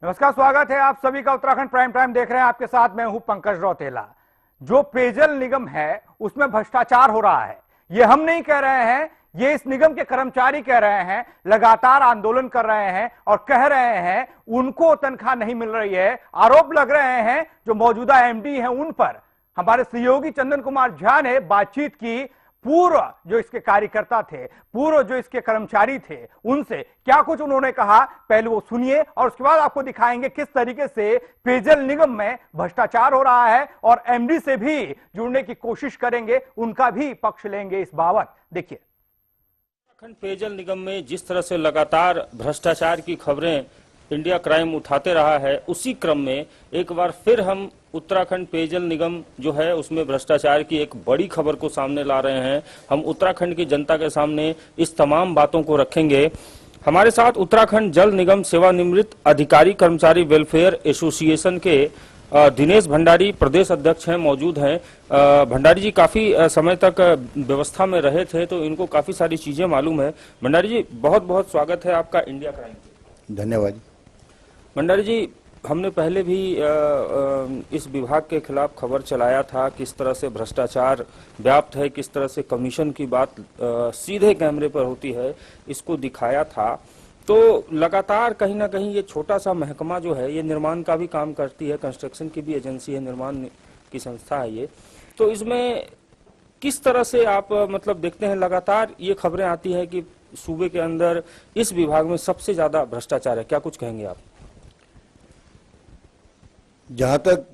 नमस्कार, स्वागत है आप सभी का। उत्तराखंड प्राइम टाइम देख रहे हैं, आपके साथ मैं हूं पंकज रौतेला। जो पेयजल निगम है उसमें भ्रष्टाचार हो रहा है, ये हम नहीं कह रहे हैं, ये इस निगम के कर्मचारी कह रहे हैं। लगातार आंदोलन कर रहे हैं और कह रहे हैं उनको तनख्वाह नहीं मिल रही है। आरोप लग रहे हैं जो मौजूदा एमडी हैं उन पर। हमारे सहयोगी चंदन कुमार झा ने बातचीत की पूर्व जो इसके कार्यकर्ता थे, पूर्व जो इसके कर्मचारी थे, उनसे क्या कुछ उन्होंने कहा पहले वो सुनिए और उसके बाद आपको दिखाएंगे किस तरीके से पेयजल निगम में भ्रष्टाचार हो रहा है और एमडी से भी जुड़ने की कोशिश करेंगे, उनका भी पक्ष लेंगे इस बाबत। देखिए, उत्तराखंड पेयजल निगम में जिस तरह से लगातार भ्रष्टाचार की खबरें इंडिया क्राइम उठाते रहा है, उसी क्रम में एक बार फिर हम उत्तराखंड पेयजल निगम जो है उसमें भ्रष्टाचार की एक बड़ी खबर को सामने ला रहे हैं। हम उत्तराखंड की जनता के सामने इस तमाम बातों को रखेंगे। हमारे साथ उत्तराखंड जल निगम सेवानिवृत्त अधिकारी कर्मचारी वेलफेयर एसोसिएशन के दिनेश भंडारी प्रदेश अध्यक्ष हैं, मौजूद हैं। भंडारी जी काफी समय तक व्यवस्था में रहे थे, तो इनको काफी सारी चीजें मालूम है। भंडारी जी, बहुत बहुत स्वागत है आपका इंडिया क्राइम। धन्यवाद। भंडारी जी, हमने पहले भी इस विभाग के खिलाफ खबर चलाया था, किस तरह से भ्रष्टाचार व्याप्त है, किस तरह से कमीशन की बात सीधे कैमरे पर होती है, इसको दिखाया था। तो लगातार कहीं ना कहीं ये छोटा सा महकमा जो है, ये निर्माण का भी काम करती है, कंस्ट्रक्शन की भी एजेंसी है, निर्माण की संस्था है ये। तो इसमें किस तरह से आप मतलब देखते हैं, लगातार ये खबरें आती है कि सूबे के अंदर इस विभाग में सबसे ज्यादा भ्रष्टाचार है, क्या कुछ कहेंगे आप? जहां तक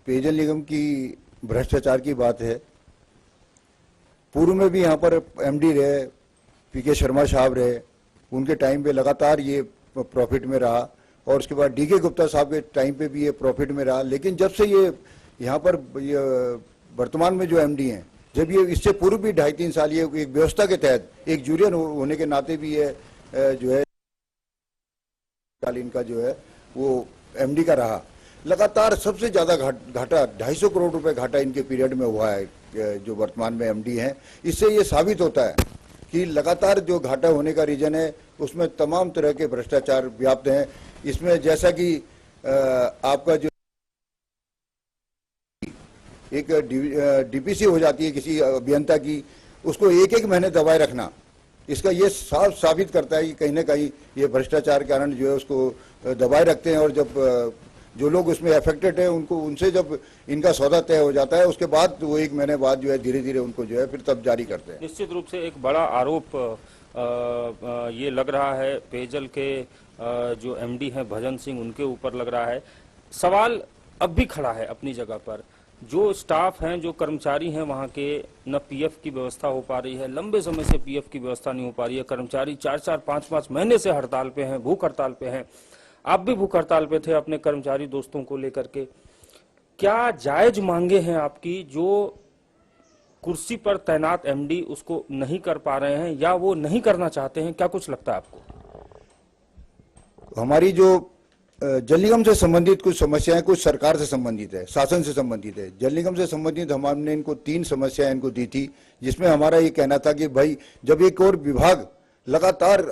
पेयजल निगम की भ्रष्टाचार की बात है, पूर्व में भी यहाँ पर एमडी रहे, पीके शर्मा साहब रहे, उनके टाइम पे लगातार ये प्रॉफिट में रहा और उसके बाद डीके गुप्ता साहब के टाइम पे भी ये प्रॉफिट में रहा। लेकिन जब से ये यहाँ पर वर्तमान में जो एमडी हैं, जब ये इससे पूर्व भी 2.5-3 साल ये एक व्यवस्था के तहत एक जूनियर होने के नाते भी ये जो है इनका जो है वो एमडी का रहा। लगातार सबसे ज्यादा घाटा 250 करोड़ रुपए घाटा इनके पीरियड में हुआ है जो वर्तमान में एमडी हैं। इससे ये साबित होता है कि लगातार जो घाटा होने का रीजन है उसमें तमाम तरह के भ्रष्टाचार व्याप्त हैं। इसमें जैसा कि आपका जो एक डीपीसी हो जाती है किसी अभियंता की, उसको एक महीने दबाए रखना, इसका ये साफ साबित करता है कि कहीं ना कहीं ये भ्रष्टाचार के कारण जो है उसको दबाए रखते हैं। और जब जो लोग उसमें अफेक्टेड है उनको, उनसे जब इनका सौदा तय हो जाता है, उसके बाद वो 1 महीने बाद जो है धीरे धीरे उनको जो है फिर तब जारी करते हैं। निश्चित रूप से एक बड़ा आरोप ये लग रहा है पेयजल के जो एमडी हैं भजन सिंह, उनके ऊपर लग रहा है। सवाल अब भी खड़ा है अपनी जगह पर, जो स्टाफ हैं, जो कर्मचारी हैं वहाँ के, न पीएफ की व्यवस्था हो पा रही है, लंबे समय से पीएफ की व्यवस्था नहीं हो पा रही है। कर्मचारी 4-4, 5-5 महीने से हड़ताल पे हैं, भूख हड़ताल पे हैं। आप भी भूख हड़ताल पे थे अपने कर्मचारी दोस्तों को लेकर के। क्या जायज मांगे हैं आपकी जो कुर्सी पर तैनात एमडी उसको नहीं कर पा रहे हैं या वो नहीं करना चाहते हैं? क्या कुछ लगता है आपको? हमारी जो जल निगम से संबंधित कुछ समस्याएं कुछ सरकार से संबंधित है, शासन से संबंधित है। जल निगम से संबंधित हमने इनको 3 समस्याएं इनको दी थी, जिसमें हमारा ये कहना था कि भाई जब एक और विभाग लगातार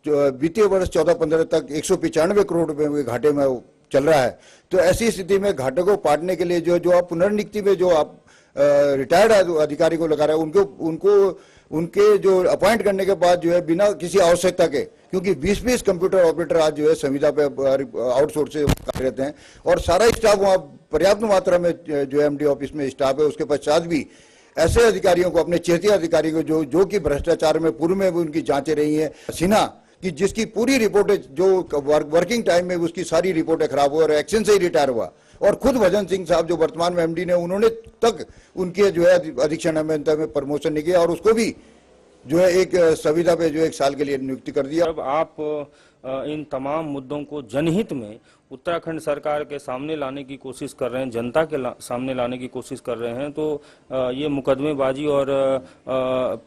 वित्तीय वर्ष 14-15 तक 195 करोड़ रुपए के घाटे में चल रहा है, तो ऐसी स्थिति में घाटे को पाटने के लिए जो आप पुनर्नियुक्ति में जो आप रिटायर्ड अधिकारी को लगा रहे हैं, उनके जो अपॉइंट करने के बाद जो है बिना किसी आवश्यकता के, क्योंकि 20-20 कंप्यूटर ऑपरेटर आज जो है संविदा पे आउटसोर्स से कार्यरत हैं और सारा स्टाफ वहाँ पर्याप्त मात्रा में जो एमडी ऑफिस में स्टाफ है, उसके पश्चात भी ऐसे अधिकारियों को, अपने चेती अधिकारी को जो कि भ्रष्टाचार में पूर्व में भी उनकी जांचें रही हैं, सिन्हा कि जिसकी पूरी रिपोर्टें जो वर्किंग टाइम में उसकी सारी रिपोर्टें खराब हुई और एक्शन से ही रिटायर हुआ, और खुद भजन सिंह साहब जो वर्तमान में एमडी ने, उन्होंने तक उनके जो है अधीक्षण अभियंता में प्रमोशन नहीं किया और उसको भी जो है एक संविदा पे जो 1 साल के लिए नियुक्ति कर दिया। अब आप इन तमाम मुद्दों को जनहित में उत्तराखंड सरकार के सामने लाने की कोशिश कर रहे हैं, जनता के सामने लाने की कोशिश कर रहे हैं, तो ये मुकदमेबाजी और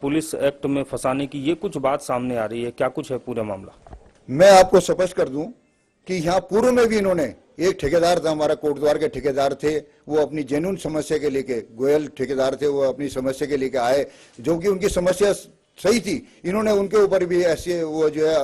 पुलिस एक्ट में फंसाने की ये कुछ बात सामने आ रही है। क्या कुछ है पूरा मामला? मैं आपको स्पष्ट कर दूं कि यहाँ पूर्व में भी इन्होंने, एक ठेकेदार था, हमारा कोटद्वार के ठेकेदार थे, वो अपनी जेन्युइन समस्या के लेके, गोयल ठेकेदार थे, वो अपनी समस्या के लेके आए, जो कि उनकी समस्या सही थी। इन्होंने उनके ऊपर भी ऐसे वो जो है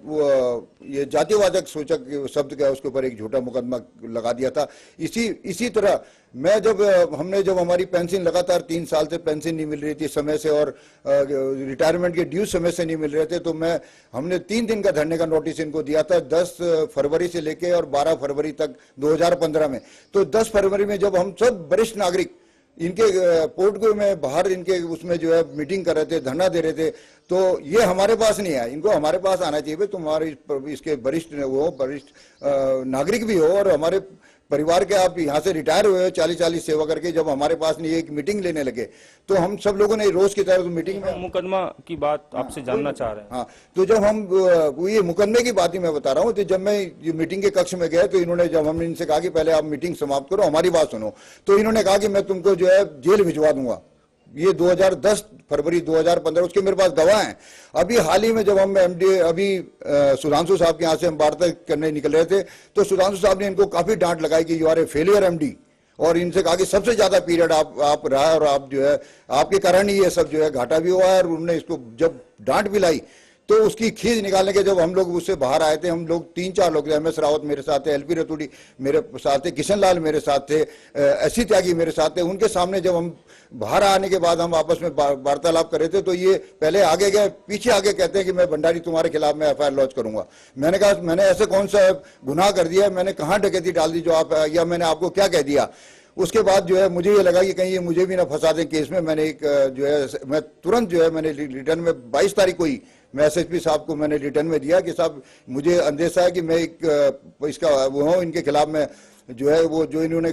वो ये जातिवाचक सूचक शब्द का उसके ऊपर एक झूठा मुकदमा लगा दिया था। इसी तरह मैं जब हमारी पेंशन लगातार 3 साल से पेंशन नहीं मिल रही थी समय से और रिटायरमेंट के ड्यू समय से नहीं मिल रहे थे, तो हमने 3 दिन का धरने का नोटिस इनको दिया था 10 फरवरी से लेके और 12 फरवरी तक 2015 में। तो 10 फरवरी में जब हम सब वरिष्ठ नागरिक इनके पोर्ट को में बाहर इनके उसमें जो है मीटिंग कर रहे थे, धरना दे रहे थे, तो ये हमारे पास नहीं आया। इनको हमारे पास आना चाहिए, तुम्हारे इसके वरिष्ठ नागरिक भी हो और हमारे परिवार के आप यहाँ से रिटायर हुए 40 सेवा करके, जब हमारे पास नहीं एक मीटिंग लेने लगे तो हम सब लोगों ने रोज की तरह मीटिंग में मुकदमा की बात आपसे जानना चाह रहे हैं। हाँ, तो जब हम ये मुकदमे की बात ही मैं बता रहा हूँ, तो जब मैं ये मीटिंग के कक्ष में गया तो इन्होंने, जब हमने इनसे कहा कि पहले आप मीटिंग समाप्त करो, हमारी बात सुनो, तो इन्होंने कहा कि मैं तुमको जो है जेल भिजवा दूंगा। ये 2010 फरवरी 2015, उसके मेरे पास गवाह हैं। अभी हाल ही में जब हम सुधांशु साहब के यहाँ से हम वार्ता करने निकल रहे थे, तो सुधांशु साहब ने इनको काफी डांट लगाई कि you are a failure MD, और इनसे कहा कि सबसे ज्यादा पीरियड आप रहा और आप जो है आपके कारण ही ये सब जो है घाटा भी हुआ है। और उन्होंने इसको जब डांट भी लाई तो उसकी खींच निकालने के जब हम लोग उससे बाहर आए थे, हम लोग 3-4 लोग थे, MS रावत मेरे साथ थे, LP रतूड़ी मेरे साथ थे, किशन लाल मेरे साथ थे, SC त्यागी मेरे साथ थे। उनके सामने जब हम बाहर आने के बाद हम आपस में वार्तालाप कर रहे थे, तो ये पहले आगे गए, पीछे आगे कहते हैं कि मैं भंडारी तुम्हारे खिलाफ मैं FIR लॉन्च करूंगा। मैंने कहा मैंने ऐसे कौन सा गुनाह कर दिया, मैंने कहाँ डकैती डाल दी जो आप, या मैंने आपको क्या कह दिया। उसके बाद जो है मुझे ये लगा कि कहीं ये मुझे भी ना फंसा दें केस में। मैंने एक जो है मैं तुरंत जो है मैंने रिटर्न में 22 तारीख को ही मैं SSP साहब को मैंने रिटर्न में दिया कि साहब मुझे अंदेशा है कि मैं एक इसका वो हूँ, इनके खिलाफ में जो है वो जो इन्होंने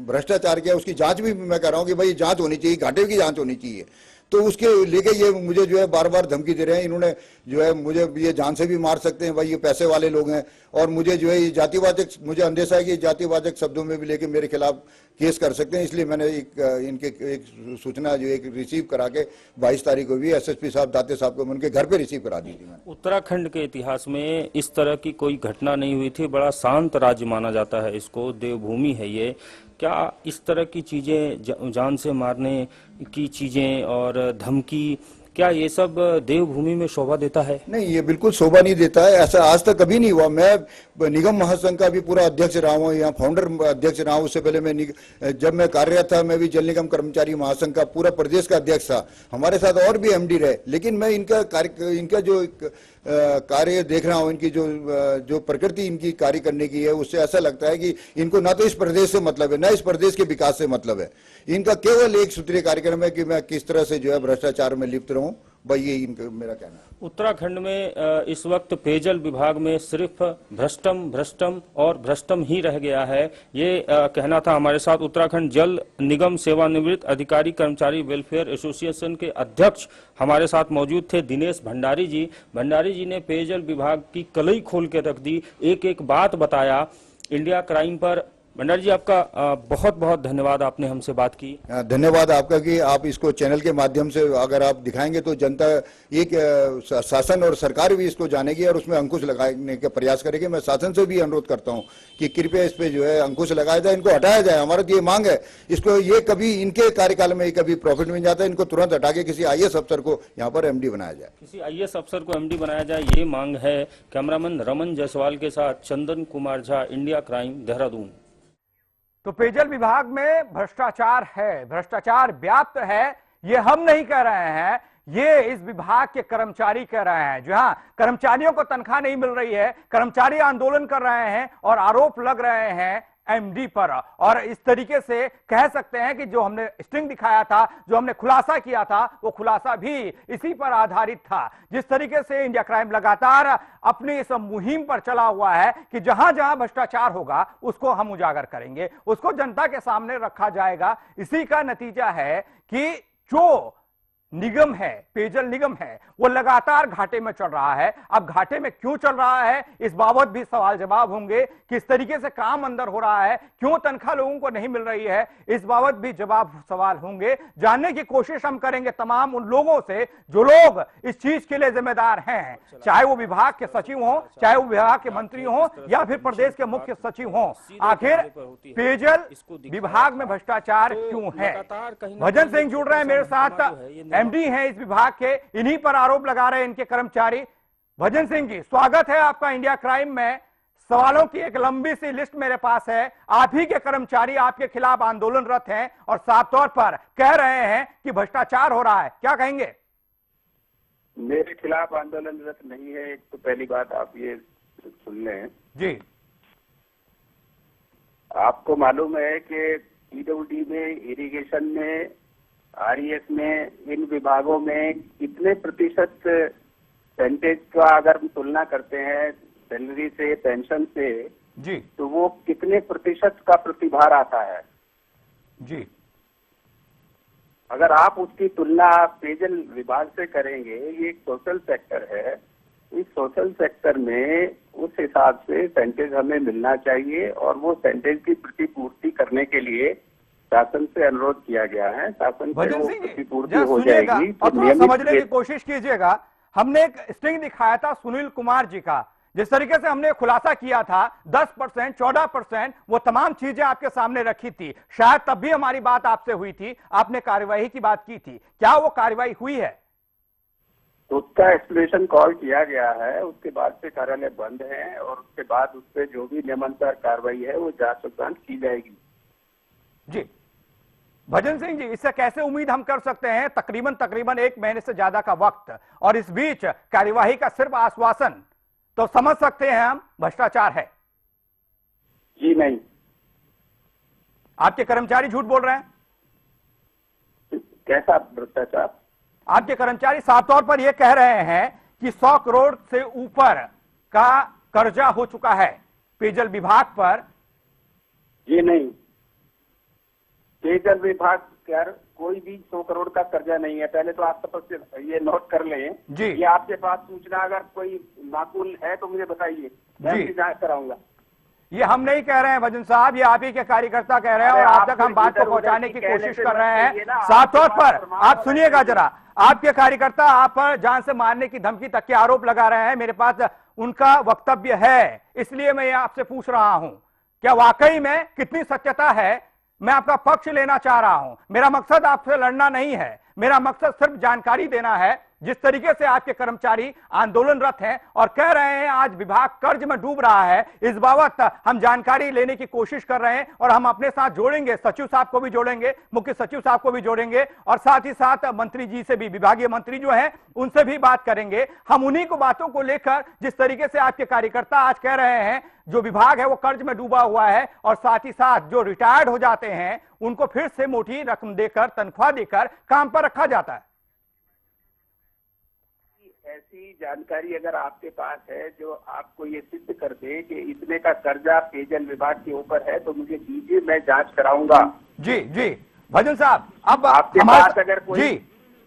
भ्रष्टाचार किया उसकी जांच भी मैं कह रहा हूँ कि भाई जांच होनी चाहिए, घाटे की जांच होनी चाहिए। तो उसके लेके ये मुझे जो है बार बार धमकी दे रहे हैं। इन्होंने जो है मुझे ये जान से भी मार सकते हैं भाई, ये पैसे वाले लोग हैं, और मुझे जो है ये जातिवाचक, मुझे अंदेशा है कि जातिवाचक शब्दों में भी लेके मेरे खिलाफ केस कर सकते हैं। इसलिए मैंने इनके एक सूचना जो एक रिसीव करा के 22 तारीख को भी SSP साहब दाते साहब को उनके घर पे रिसीव करा दी थी। मैंने उत्तराखंड के इतिहास में इस तरह की कोई घटना नहीं हुई थी, बड़ा शांत राज्य माना जाता है इसको, देवभूमि है ये। क्या इस तरह की चीजें, जान से मारने की चीजें और धमकी, क्या ये सब देवभूमि में शोभा देता है? नहीं, ये बिल्कुल शोभा नहीं देता है, ऐसा आज तक कभी नहीं हुआ। मैं निगम महासंघ का भी पूरा अध्यक्ष रहा हूँ, यहाँ फाउंडर अध्यक्ष रहा हूँ। उससे पहले जब मैं कार्यरत था मैं भी जल निगम कर्मचारी महासंघ का पूरा प्रदेश का अध्यक्ष था। हमारे साथ और भी MD रहे, लेकिन मैं इनका जो कार्य देख रहा हूँ, इनकी जो प्रकृति इनकी कार्य करने की है, उससे ऐसा लगता है कि इनको ना तो इस प्रदेश से मतलब है, ना इस प्रदेश के विकास से मतलब है। इनका केवल एक सूत्रीय कार्यक्रम है कि मैं किस तरह से जो है भ्रष्टाचार में लिप्त रहूं, भाई ये इनका मेरा कहना है। उत्तराखंड में इस वक्त पेयजल विभाग में सिर्फ भ्रष्टम और भ्रष्टम ही रह गया है, ये कहना था। हमारे साथ उत्तराखंड जल निगम सेवानिवृत्त अधिकारी कर्मचारी वेलफेयर एसोसिएशन के अध्यक्ष हमारे साथ मौजूद थे, दिनेश भंडारी जी। भंडारी जी ने पेयजल विभाग की कलई खोल के रख दी, एक एक बात बताया इंडिया क्राइम पर। भंडारी जी, आपका बहुत बहुत धन्यवाद, आपने हमसे बात की। धन्यवाद आपका कि आप इसको चैनल के माध्यम से अगर आप दिखाएंगे तो जनता, एक शासन और सरकार भी इसको जानेगी और उसमें अंकुश लगाने का प्रयास करेगी। मैं शासन से भी अनुरोध करता हूं कि कृपया इस पे जो है अंकुश लगाया जाए, इनको हटाया जाए। हमारा तो ये मांग है, इसको ये कभी इनके कार्यकाल में कभी प्रॉफिट मिल जाता है, इनको तुरंत हटा के किसी IAS अफसर को यहाँ पर MD बनाया जाए, किसी IAS अफसर को MD बनाया जाए, ये मांग है। कैमरामैन रमन जायसवाल के साथ चंदन कुमार झा, इंडिया क्राइम, देहरादून। तो पेयजल विभाग में भ्रष्टाचार है, भ्रष्टाचार व्याप्त है, ये हम नहीं कह रहे हैं, ये इस विभाग के कर्मचारी कह रहे हैं। जो हाँ, कर्मचारियों को तनख्वाह नहीं मिल रही है, कर्मचारी आंदोलन कर रहे हैं और आरोप लग रहे हैं MD पर। और इस तरीके से कह सकते हैं कि जो हमने स्टिंग दिखाया था, जो हमने खुलासा किया था, वो खुलासा भी इसी पर आधारित था। जिस तरीके से इंडिया क्राइम लगातार अपनी इस मुहिम पर चला हुआ है कि जहां जहां भ्रष्टाचार होगा उसको हम उजागर करेंगे, उसको जनता के सामने रखा जाएगा। इसी का नतीजा है कि जो निगम है, पेयजल निगम है, वो लगातार घाटे में चल रहा है। अब घाटे में क्यों चल रहा है, इस बाबत भी सवाल जवाब होंगे। किस तरीके से काम अंदर हो रहा है, क्यों तनख्वाह लोगों को नहीं मिल रही है, इस बाबत भी जवाब सवाल होंगे। जानने की कोशिश हम करेंगे तमाम उन लोगों से जो लोग इस चीज के लिए जिम्मेदार हैं, चाहे वो विभाग के सचिव हों, चाहे वो विभाग के मंत्री हों, या फिर प्रदेश के मुख्य सचिव हों। आखिर पेयजल विभाग में भ्रष्टाचार क्यों है? भजन सिंह जुड़ रहे हैं मेरे साथ, MD हैं इस विभाग के, इन्हीं पर आरोप लगा रहे हैं इनके कर्मचारी। भजन सिंह जी, स्वागत है आपका इंडिया क्राइम में। सवालों की एक लंबी सी लिस्ट मेरे पास है। आप ही के कर्मचारी आपके खिलाफ आंदोलनरत हैं और साफ तौर पर कह रहे हैं कि भ्रष्टाचार हो रहा है, क्या कहेंगे? मेरे खिलाफ आंदोलनरत नहीं है। एक तो पहली बात आप ये सुन लें जी। आपको मालूम है कि पीडब्ल्यूडी में, इरिगेशन में, आरईएस में, इन विभागों में कितने प्रतिशत परसेंटेज का अगर हम तुलना करते हैं सैलरी से, पेंशन से, जी, तो वो कितने प्रतिशत का प्रतिभार आता है? जी। अगर आप उसकी तुलना पेयजल विभाग से करेंगे, ये एक सोशल सेक्टर है, इस सोशल सेक्टर में उस हिसाब से सेंटेज हमें मिलना चाहिए और वो सेंटेज की प्रतिपूर्ति करने के लिए शासन से अनुरोध किया गया है। शासन से भजन वो सिंह जी, प्रतिपूर्ति जरा हो सुनिएगा जाएगी और तो थोड़ा समझने की नियमित कोशिश कीजिएगा। हमने एक स्टिंग दिखाया था सुनील कुमार जी का, जिस तरीके से हमने खुलासा किया था 10%, 14%, वो तमाम चीजें आपके सामने रखी थी। शायद तब भी हमारी बात आपसे हुई थी, आपने कार्यवाही की बात की थी। क्या वो कार्यवाही हुई है? तो उसका एक्सप्लेनेशन कॉल किया गया है, उसके बाद से कार्यालय बंद है और उसके बाद उस पर जो भी नियमानुसार कार्रवाई है वो जांच पड़ताल की जाएगी। जी। भजन सिंह जी, इससे कैसे उम्मीद हम कर सकते हैं? तकरीबन 1 महीने से ज्यादा का वक्त और इस बीच कार्यवाही का सिर्फ आश्वासन, तो समझ सकते हैं हम भ्रष्टाचार है। जी नहीं। आपके कर्मचारी झूठ बोल रहे हैं? कैसा भ्रष्टाचार? आपके कर्मचारी साफ तौर पर यह कह रहे हैं कि 100 करोड़ से ऊपर का कर्जा हो चुका है पेयजल विभाग पर। जी नहीं, पेयजल विभाग पर कोई भी 100 करोड़ का कर्जा नहीं है। पहले तो आप सबसे ये नोट कर लें जी। ये आपके पास सूचना अगर कोई माकूल है तो मुझे बताइए, मैं जी। उसकी जांच कराऊंगा। ये हम नहीं कह रहे हैं भजन साहब, ये आप ही के कार्यकर्ता कह रहे हैं और अरे आप आप तक हम बात को इधर-उधर पहुंचाने की की कहने कोशिश से कर रहे मत कहिए ना, हैं। साफ आपके तौर पास पर प्रमाण आप होना सुनिएगा चाहिए। जरा, आपके कार्यकर्ता आप पर जान से मारने की धमकी तक के आरोप लगा रहे हैं। मेरे पास उनका वक्तव्य है, इसलिए मैं ये आपसे पूछ रहा हूं, क्या वाकई में कितनी सत्यता है? मैं आपका पक्ष लेना चाह रहा हूं। मेरा मकसद आपसे लड़ना नहीं है, मेरा मकसद सिर्फ जानकारी देना है। जिस तरीके से आपके कर्मचारी आंदोलनरत हैं और कह रहे हैं आज विभाग कर्ज में डूब रहा है, इस बाबत हम जानकारी लेने की कोशिश कर रहे हैं और हम अपने साथ जोड़ेंगे, सचिव साहब को भी जोड़ेंगे, मुख्य सचिव साहब को भी जोड़ेंगे और साथ ही साथ मंत्री जी से भी, विभागीय मंत्री जो हैं उनसे भी बात करेंगे। हम उन्हीं को बातों को लेकर, जिस तरीके से आपके कार्यकर्ता आज कह रहे हैं जो विभाग है वो कर्ज में डूबा हुआ है और साथ ही साथ जो रिटायर्ड हो जाते हैं उनको फिर से मोटी रकम देकर, तनख्वाह देकर काम पर रखा जाता है। ऐसी जानकारी अगर आपके पास है जो आपको ये सिद्ध कर दे कि इतने का कर्जा पेयजल विभाग के ऊपर है तो मुझे दीजिए, मैं जांच कराऊंगा। जी जी भजन साहब, अब आपके हमारे पास अगर कोई जी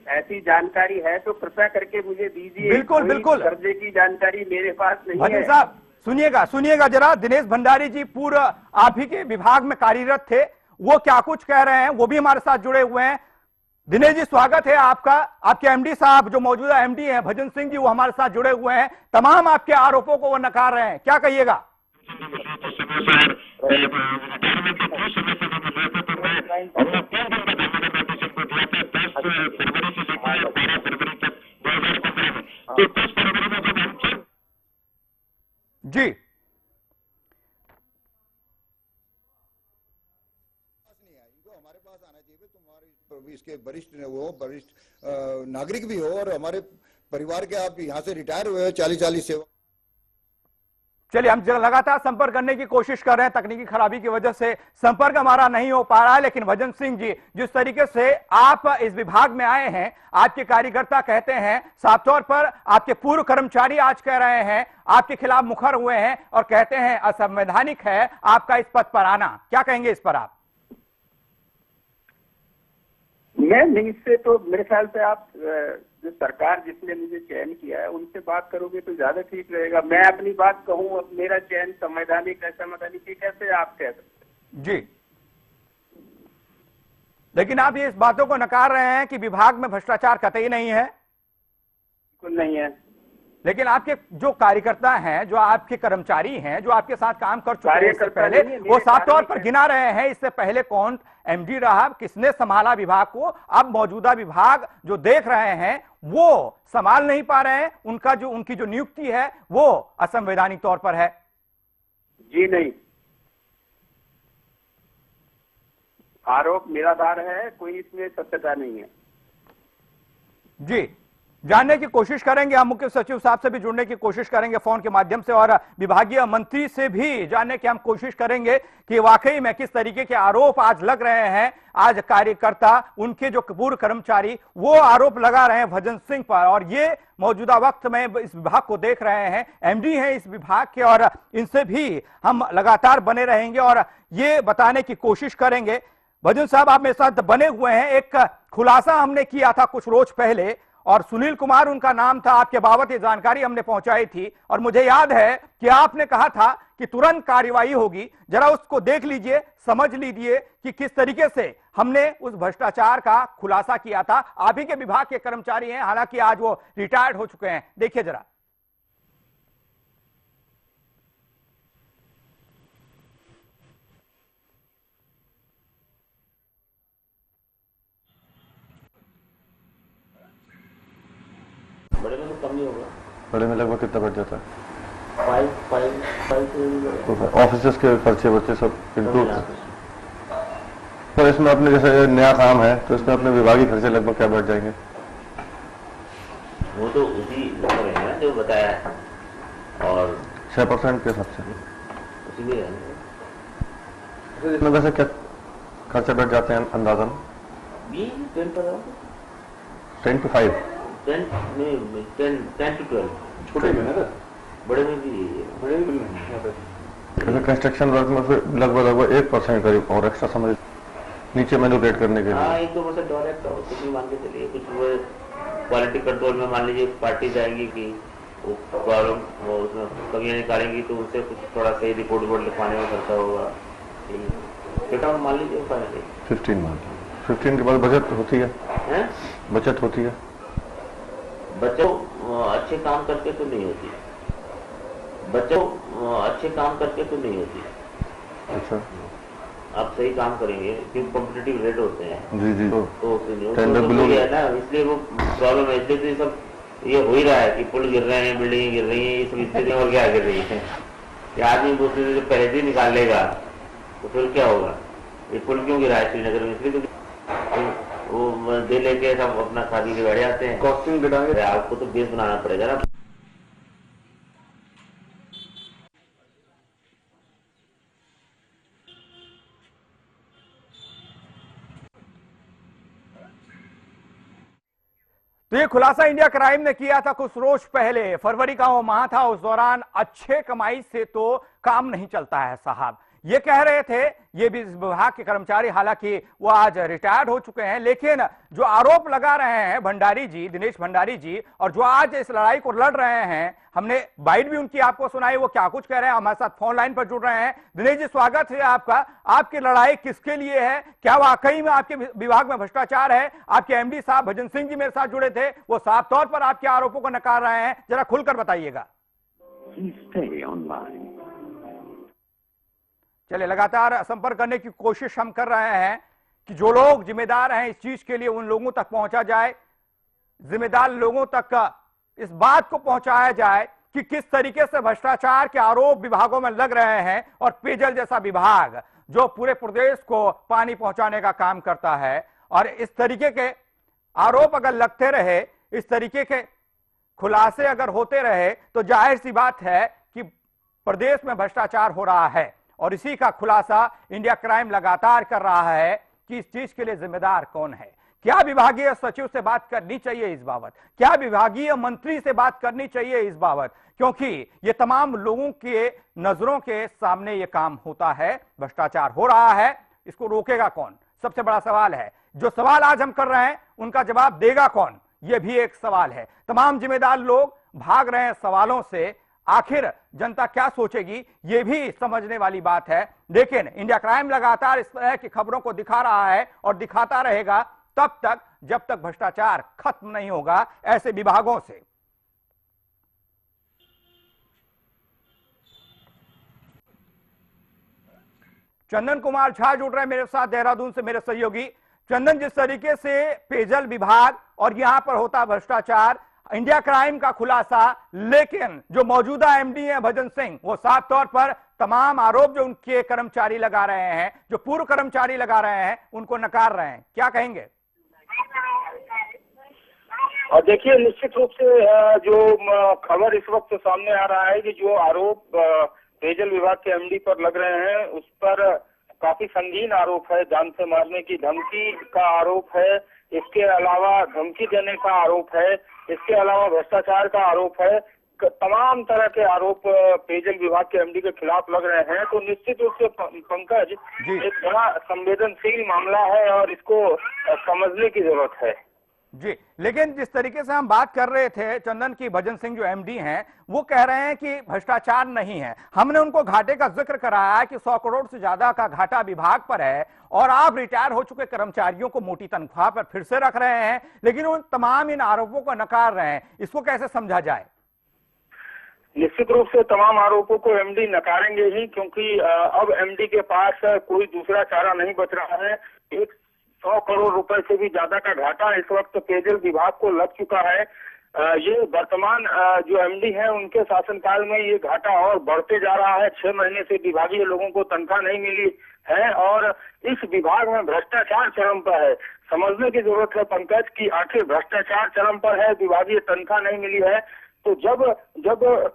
ऐसी जानकारी है तो कृपया करके मुझे दीजिए। बिल्कुल, कोई बिल्कुल। कर्जे की जानकारी मेरे पास नहीं भजन है। साहब सुनिएगा जरा, दिनेश भंडारी जी पूर्व आप ही के विभाग में कार्यरत थे, वो क्या कुछ कह रहे हैं वो भी हमारे साथ जुड़े हुए हैं। दिनेश जी स्वागत है आपका। आपके एमडी साहब जो मौजूदा एमडी हैं भजन सिंह जी, वो हमारे साथ जुड़े हुए हैं। तमाम आपके आरोपों को वो नकार रहे हैं, क्या कहिएगा? जी हमारे पास आना चाहिए। तुम्हारे इसके वरिष्ठ नागरिक भी हो और हमारे परिवार के, आप यहाँ से रिटायर हुए हो, 40 सेवा। चलिए, हम लगातार संपर्क करने की कोशिश कर रहे हैं, तकनीकी खराबी की वजह से संपर्क हमारा नहीं हो पा रहा है। लेकिन भजन सिंह जी, जिस तरीके से आप इस विभाग में आए हैं, आपके कार्यकर्ता कहते हैं, साफ तौर पर आपके पूर्व कर्मचारी आज कह रहे हैं आपके खिलाफ मुखर हुए हैं और कहते हैं असंवैधानिक है आपका इस पद पर आना। क्या कहेंगे इस पर आप? मैं नहीं, इससे तो मेरे ख्याल से आप जो सरकार जिसने मुझे चयन किया है उनसे बात करोगे तो ज्यादा ठीक रहेगा। मैं अपनी बात कहूँ, मेरा चयन संवैधानिक है, संवैधानिक कैसे आप कह सकते? जी, लेकिन आप ये इस बातों को नकार रहे हैं कि विभाग में भ्रष्टाचार कतई नहीं है। बिल्कुल नहीं है। लेकिन आपके जो कार्यकर्ता हैं, जो आपके कर्मचारी हैं, जो आपके साथ काम कर चुके हैं इससे पहले, वो साफ तौर पर गिना रहे हैं इससे पहले कौन एमडी रहा, किसने संभाला विभाग को। अब मौजूदा विभाग जो देख रहे हैं वो संभाल नहीं पा रहे हैं, उनकी जो नियुक्ति है वो असंवैधानिक तौर पर है। जी नहीं, आरोप निराधार है, कोई इसमें सत्यता नहीं है। जी, जानने की कोशिश करेंगे, हम मुख्य सचिव साहब से भी जुड़ने की कोशिश करेंगे फोन के माध्यम से, और विभागीय मंत्री से भी जानने की हम कोशिश करेंगे कि वाकई में किस तरीके के आरोप आज लग रहे हैं। आज कार्यकर्ता, उनके जो पूर्व कर्मचारी, वो आरोप लगा रहे हैं भजन सिंह पर, और ये मौजूदा वक्त में इस विभाग को देख रहे हैं, एमडी हैं इस विभाग के, और इनसे भी हम लगातार बने रहेंगे और ये बताने की कोशिश करेंगे। भजन साहब, आप मेरे साथ बने हुए हैं। एक खुलासा हमने किया था कुछ रोज पहले, और सुनील कुमार उनका नाम था, आपके बाबत ये जानकारी हमने पहुंचाई थी, और मुझे याद है कि आपने कहा था कि तुरंत कार्रवाई होगी। जरा उसको देख लीजिए, समझ लीजिए कि किस तरीके से हमने उस भ्रष्टाचार का खुलासा किया था। आप ही के विभाग के कर्मचारी हैं, हालांकि आज वो रिटायर्ड हो चुके हैं। देखिए जरा। बड़े में तो कम नहीं होगा। बड़े में लगभग कितना बढ़ जाता है? 5 ऑफिसर्स के खर्चे बच्चे सब इंक्लूड। पर इसमें अपने जैसे नया काम है तो इसमें अपने विभागीय खर्चे लगभग क्या बढ़ जाएंगे? वो तो उसी रहेंगे ना जो बताया है, और 6% के हिसाब से उसी में रहेंगे। इसमें वैसे क्या खर्चे बढ़ जाते हैं अंदाजन? 10% 10 to 5। 10 to 12। छोटे में ना, बड़े में भी जैसे कंस्ट्रक्शन वर्क में फिर लगभग 1% करीब और एक्स्ट्रा समझ नीचे मैन्युलेट करने के लिए। हाँ, 1-2% और एक्स्ट्रा हो, कुछ भी मान के चलिए। कुछ वो क्वालिटी कंट्रोल में मान लीजिए पार्टी जाएंगी कि वो प्रॉब्लम वो उसमें कमियाँ निकालेंगी, तो उससे कुछ थोड़ा सही रिपोर्ट लिखवाने में खर्चा होगा। बेटा मान लीजिए 15 के बाद बचत होती है, बचत होती है। बच्चों अच्छे काम करके तो नहीं होती, बच्चों अच्छे काम करके तो नहीं होती। अच्छा, आप सही काम करेंगे क्योंकि कॉम्पिटिटिव रेट होते हैं। जी जी, तो है ना, इसलिए वो प्रॉब्लम है। इसलिए तो सब ये हो ही रहा है कि पुल गिर रहे हैं, बिल्डिंग गिर रही है, ये सब स्थितियाँ और क्या गिर रही है। ये आदमी दूसरे से पहले से निकाल लेगा तो फिर क्या होगा? ये पुल क्यों गिरा है श्रीनगर में? इसलिए तो वो दे लेके सब अपना शादी के बैठ जाते हैं। कॉस्टिंग बढ़ाएंगे, आपको तो बेस बनाना पड़ेगा ना। तो ये खुलासा इंडिया क्राइम ने किया था कुछ रोज पहले। फरवरी का वो माह था, उस दौरान अच्छे कमाई से तो काम नहीं चलता है साहब, ये कह रहे थे ये भी विभाग के कर्मचारी। हालांकि वो आज रिटायर्ड हो चुके हैं, लेकिन जो आरोप लगा रहे हैं भंडारी जी, दिनेश भंडारी जी, और जो आज इस लड़ाई को लड़ रहे हैं, हमने बाइट भी उनकी आपको सुनाई, वो क्या कुछ कह रहे हैं। हमारे साथ फोन लाइन पर जुड़ रहे हैं। दिनेश जी, स्वागत है आपका। आपकी लड़ाई किसके लिए है? क्या वाकई में आपके विभाग में भ्रष्टाचार है? आपके एमडी साहब भजन सिंह जी मेरे साथ जुड़े थे, वो साफ तौर पर आपके आरोपों को नकार रहे हैं, जरा खुलकर बताइएगा। चलिए, लगातार संपर्क करने की कोशिश हम कर रहे हैं कि जो लोग जिम्मेदार हैं इस चीज के लिए उन लोगों तक पहुंचा जाए, जिम्मेदार लोगों तक इस बात को पहुंचाया जाए कि किस तरीके से भ्रष्टाचार के आरोप विभागों में लग रहे हैं, और पेयजल जैसा विभाग जो पूरे प्रदेश को पानी पहुंचाने का काम करता है, और इस तरीके के आरोप अगर लगते रहे, इस तरीके के खुलासे अगर होते रहे, तो जाहिर सी बात है कि प्रदेश में भ्रष्टाचार हो रहा है। और इसी का खुलासा इंडिया क्राइम लगातार कर रहा है कि इस चीज के लिए जिम्मेदार कौन है। क्या विभागीय सचिव से बात करनी चाहिए इस बाबत? क्या विभागीय मंत्री से बात करनी चाहिए इस बाबत? क्योंकि ये तमाम लोगों के नजरों के सामने ये काम होता है, भ्रष्टाचार हो रहा है, इसको रोकेगा कौन? सबसे बड़ा सवाल है। जो सवाल आज हम कर रहे हैं उनका जवाब देगा कौन? ये भी एक सवाल है। तमाम जिम्मेदार लोग भाग रहे हैं सवालों से, आखिर जनता क्या सोचेगी, यह भी समझने वाली बात है। लेकिन इंडिया क्राइम लगातार इस तरह की खबरों को दिखा रहा है और दिखाता रहेगा तब तक जब तक भ्रष्टाचार खत्म नहीं होगा ऐसे विभागों से। चंदन कुमार झा जुड़ रहे हैं मेरे साथ देहरादून से, मेरे सहयोगी। चंदन, जिस तरीके से पेयजल विभाग और यहां पर होता भ्रष्टाचार, इंडिया क्राइम का खुलासा, लेकिन जो मौजूदा एमडी है भजन सिंह, वो साफ तौर पर तमाम आरोप जो उनके कर्मचारी लगा रहे हैं, जो पूर्व कर्मचारी लगा रहे हैं, उनको नकार रहे हैं। क्या कहेंगे? और देखिए, निश्चित रूप से जो खबर इस वक्त सामने आ रहा है कि जो आरोप पेयजल विभाग के एमडी पर लग रहे हैं, उस पर काफी संगीन आरोप है। जान से मारने की धमकी का आरोप है, इसके अलावा धमकी देने का आरोप है, इसके अलावा भ्रष्टाचार का आरोप है। तमाम तरह के आरोप पेयजल विभाग के एमडी के खिलाफ लग रहे हैं। तो निश्चित रूप से पंकज, एक बड़ा संवेदनशील मामला है और इसको समझने की जरूरत है। जी, लेकिन जिस तरीके से हम बात कर रहे थे चंदन की, भजन सिंह जो एमडी हैं, वो कह रहे हैं कि भ्रष्टाचार नहीं है। हमने उनको घाटे का जिक्र कराया कि 100 करोड़ से ज्यादा का घाटा विभाग पर है और आप रिटायर हो चुके कर्मचारियों को मोटी तनख्वाह पर फिर से रख रहे हैं, लेकिन उन तमाम इन आरोपों को नकार रहे हैं। इसको कैसे समझा जाए? निश्चित रूप से तमाम आरोपों को एमडी नकारेंगे ही, क्योंकि अब एमडी के पास कोई दूसरा चारा नहीं बच रहा है। 100 करोड़ रुपए से भी ज्यादा का घाटा इस वक्त पेयजल विभाग को लग चुका है। ये वर्तमान जो एमडी है, उनके शासनकाल में ये घाटा और बढ़ते जा रहा है। 6 महीने से विभागीय लोगों को तनख्वाह नहीं मिली है और इस विभाग में भ्रष्टाचार चरम पर है। समझने की जरूरत है पंकज कि आखिर भ्रष्टाचार चरम पर है, विभागीय तनख्वाह नहीं मिली है। तो जब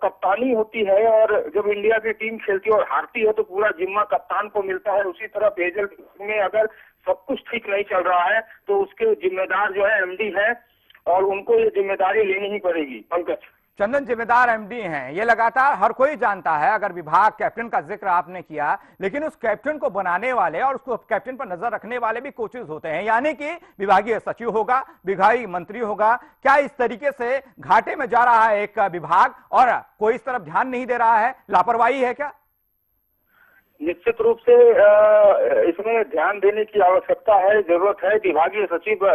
कप्तानी होती है और जब इंडिया की टीम खेलती है और हारती है तो पूरा जिम्मा कप्तान को मिलता है। उसी तरह पेयजल में अगर सब कुछ ठीक नहीं चल रहा है तो उसके जिम्मेदार जो है एमडी है और उनको ये जिम्मेदारी लेनी ही पड़ेगी। पंकज, चंदन जिम्मेदार एमडी हैं, ये लगातार हर कोई जानता है। अगर विभाग कैप्टन का जिक्र आपने किया, लेकिन उस कैप्टन को बनाने वाले और उसको कैप्टन पर नजर रखने वाले भी कोचेज होते हैं, यानी कि विभागीय सचिव होगा, विभागीय मंत्री होगा। क्या इस तरीके से घाटे में जा रहा है एक विभाग और कोई इस तरफ ध्यान नहीं दे रहा है? लापरवाही है क्या? निश्चित रूप से इसमें ध्यान देने की आवश्यकता है, जरूरत है। विभागीय सचिव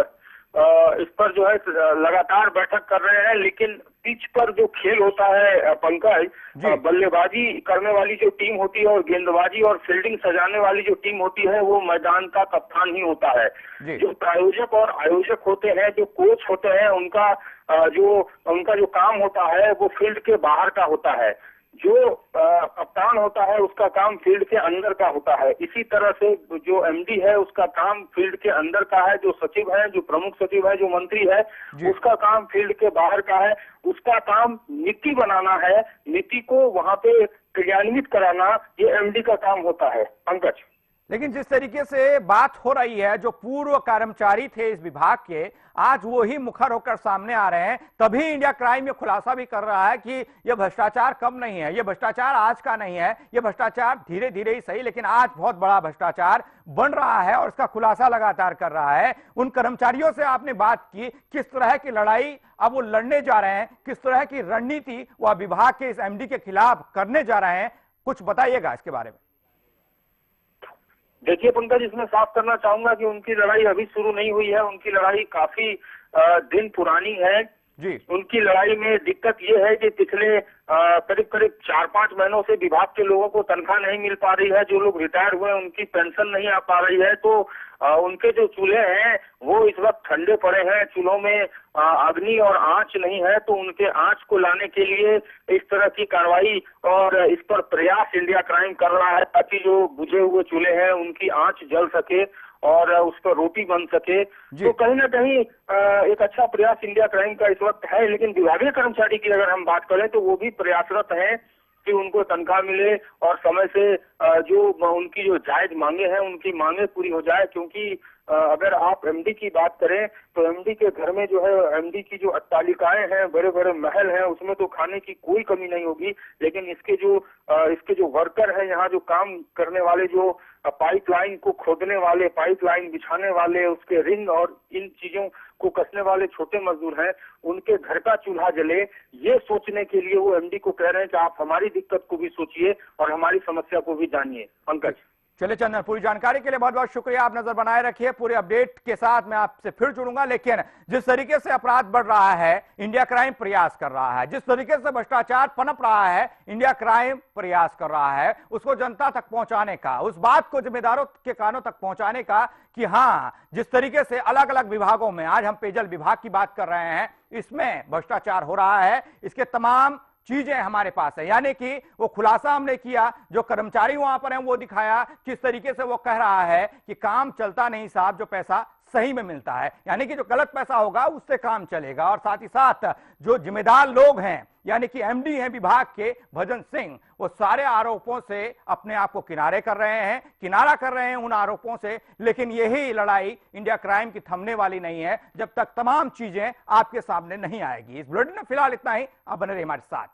इस पर जो है लगातार बैठक कर रहे हैं, लेकिन पिच पर जो खेल होता है पंकज, बल्लेबाजी करने वाली जो टीम होती है और गेंदबाजी और फील्डिंग सजाने वाली जो टीम होती है, वो मैदान का कप्तान ही होता है। जो प्रायोजक और आयोजक होते हैं, जो कोच होते हैं, उनका जो काम होता है वो फील्ड के बाहर का होता है। जो कप्तान होता है उसका काम फील्ड के अंदर का होता है। इसी तरह से जो एमडी है उसका काम फील्ड के अंदर का है। जो सचिव है, जो प्रमुख सचिव है, जो मंत्री है, उसका काम फील्ड के बाहर का है। उसका काम नीति बनाना है, नीति को वहां पे क्रियान्वित कराना, ये एमडी का काम होता है। पंकज, लेकिन जिस तरीके से बात हो रही है, जो पूर्व कर्मचारी थे इस विभाग के, आज वो ही मुखर होकर सामने आ रहे हैं। तभी इंडिया क्राइम ये खुलासा भी कर रहा है कि ये भ्रष्टाचार कम नहीं है, ये भ्रष्टाचार आज का नहीं है, ये भ्रष्टाचार धीरे धीरे ही सही, लेकिन आज बहुत बड़ा भ्रष्टाचार बन रहा है और इसका खुलासा लगातार कर रहा है। उन कर्मचारियों से आपने बात की, किस तरह की लड़ाई अब वो लड़ने जा रहे हैं, किस तरह की रणनीति वह विभाग के इस एमडी के खिलाफ करने जा रहे हैं, कुछ बताइएगा इसके बारे में। देखिए पंकज, इसमें साफ करना चाहूंगा कि उनकी लड़ाई अभी शुरू नहीं हुई है। उनकी लड़ाई काफी दिन पुरानी है जी। उनकी लड़ाई में दिक्कत ये है कि पिछले करीब 4-5 महीनों से विभाग के लोगों को तनख्वाह नहीं मिल पा रही है। जो लोग रिटायर हुए उनकी पेंशन नहीं आ पा रही है। तो उनके जो चूल्हे हैं वो इस वक्त ठंडे पड़े हैं, चूल्हों में अग्नि और आंच नहीं है। तो उनके आंच को लाने के लिए इस तरह की कार्रवाई और इस पर प्रयास इंडिया क्राइम कर रहा है, ताकि जो बुझे हुए चूल्हे हैं उनकी आंच जल सके और उस पर रोटी बन सके। तो कहीं ना कहीं एक अच्छा प्रयास इंडिया क्राइम का इस वक्त है। लेकिन विभागीय कर्मचारी की अगर हम बात करें तो वो भी प्रयासरत है कि उनको तनख्वाह मिले और समय से जो उनकी जो जायज मांगे हैं उनकी मांगे पूरी हो जाए। क्योंकि अगर आप एमडी की बात करें तो एमडी के घर में जो है, एमडी की जो अट्टालिकाएं हैं, बड़े बड़े महल हैं, उसमें तो खाने की कोई कमी नहीं होगी। लेकिन इसके जो वर्कर हैं, यहाँ जो काम करने वाले, जो पाइपलाइन को खोदने वाले, पाइपलाइन बिछाने वाले, उसके रिंग और इन चीजों को कसने वाले छोटे मजदूर हैं, उनके घर का चूल्हा जले, ये सोचने के लिए वो एमडी को कह रहे हैं कि आप हमारी दिक्कत को भी सोचिए और हमारी समस्या को भी जानिए। पंकज, चलिए चंदन, पूरी जानकारी के लिए बहुत बहुत शुक्रिया। आप नजर बनाए रखिए, पूरे अपडेट के साथ मैं आपसे फिर जुड़ूंगा। लेकिन जिस तरीके से अपराध बढ़ रहा है, इंडिया क्राइम प्रयास कर रहा है, जिस तरीके से भ्रष्टाचार पनप रहा है, इंडिया क्राइम प्रयास कर रहा है उसको जनता तक पहुंचाने का, उस बात को जिम्मेदारों के कानों तक पहुंचाने का कि हां, जिस तरीके से अलग अलग विभागों में, आज हम पेयजल विभाग की बात कर रहे हैं, इसमें भ्रष्टाचार हो रहा है, इसके तमाम चीजें हमारे पास है। यानी कि वो खुलासा हमने किया, जो कर्मचारी वहां पर हैं वो दिखाया किस तरीके से वो कह रहा है कि काम चलता नहीं साहब, जो पैसा सही में मिलता है, यानी कि जो गलत पैसा होगा उससे काम चलेगा। और साथ ही साथ जो जिम्मेदार लोग हैं, यानी कि एमडी हैं विभाग के भजन सिंह, वो सारे आरोपों से अपने आप को किनारा कर रहे हैं उन आरोपों से। लेकिन यही लड़ाई इंडिया क्राइम की थमने वाली नहीं है जब तक तमाम चीजें आपके सामने नहीं आएगी। इस बुलेटिन में फिलहाल इतना ही, आप बने रहिए हमारे साथ।